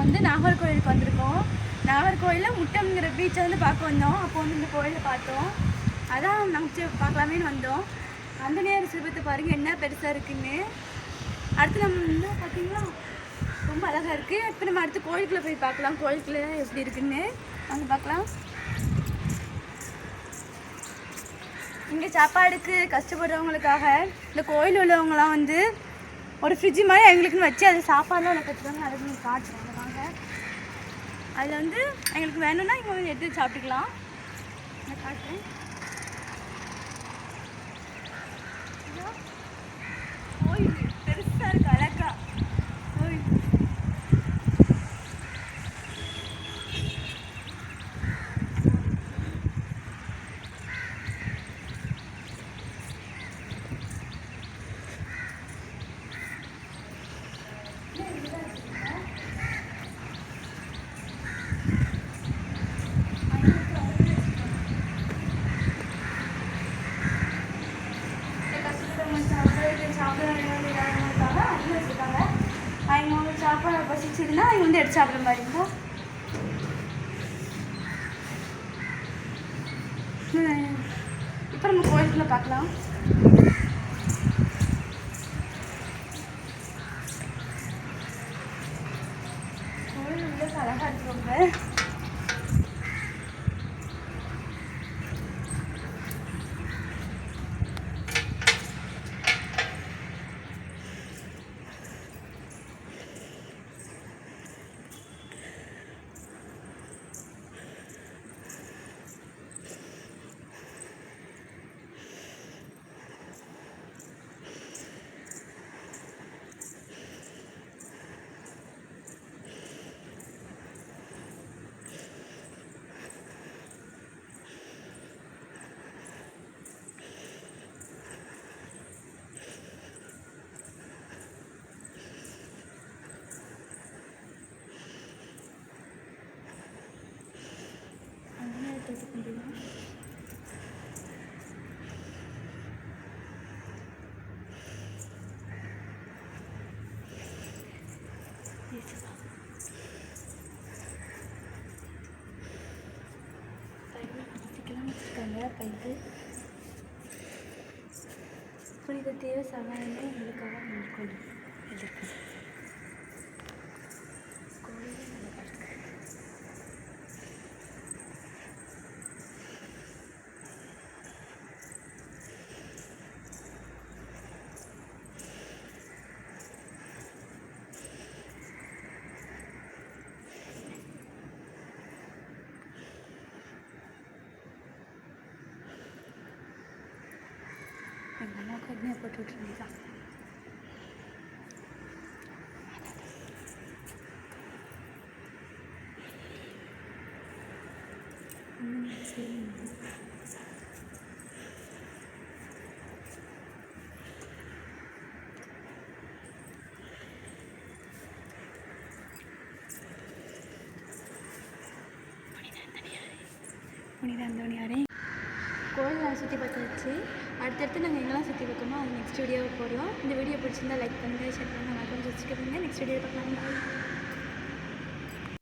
வந்து நாகர்கோவிலுக்கு வந்திருக்கோம். நாகர்கோவிலில் முட்டம்ங்கிற பீச்சை வந்து பார்க்க வந்தோம். அப்போ வந்து இந்த கோயிலை பார்த்தோம். அதான் நமக்கு பார்க்கலாமேன்னு வந்தோம். ஆஞ்சநேயர் சிற்பத்தை பாருங்கள் என்ன பெருசாக இருக்குன்னு. அடுத்து நம்ம வந்து பார்த்தீங்கன்னா ரொம்ப அழகாக இருக்குது. இப்போ நம்ம அடுத்து கோயிலுக்குள்ளே போய் பார்க்கலாம். கோயிலுக்குள்ளே எப்படி இருக்குன்னு அங்கே பார்க்கலாம். இங்கே சாப்பாடுக்கு கஷ்டப்படுறவங்களுக்காக இந்த கோயில் உள்ளவங்களாம் வந்து ஒரு ஃப்ரிட்ஜு மாதிரி எங்களுக்குன்னு வச்சு அது சாப்பாடுலாம் உள்ள கற்றுக்காங்க. அதை வந்து காட்டுறாங்க. வாங்க, அதில் வந்து எங்களுக்கு வேணும்னா இங்கே வந்து எடுத்து சாப்பிட்டுக்கலாம். நான் காட்டுறேன். கோயில் பெருசாக இருக்குது, அழகா கோயில். அவங்க சாப்பாடு பசிச்சுன்னா அவங்க வந்து எடுத்து சாப்பிட்ற மாதிரி இருக்கும். இப்போ நம்ம கோயிலுக்குள்ள பார்க்கலாம். கோயில் உள்ள அழகாக இருக்கு ரொம்ப. பைப்பு புனித தேவ சகாயமே எங்களுக்காக மேற்கொண்டு எதிர்க்கு கோயில் நல்லா இருக்கு. எங்கள் அம்மாவுக்கு எண்ணெயை போட்டு விட்டுருந்தீங்களா? புனித அந்தோணியாரே கோயில் நான் சுற்றி பார்த்தாச்சு. அடுத்தடுத்து நாங்கள் எங்கெல்லாம் சுற்றி பார்க்கணுமோ அது நெக்ஸ்ட் வீடியோவை போடுறோம். இந்த வீடியோ பிடிச்சிருந்தா லைக் பண்ணுங்கள், ஷேர் பண்ணுங்கள், மறக்காம சப்ஸ்கிரைப் பண்ணுங்கள். நெக்ஸ்ட் வீடியோ பார்க்கலாம்.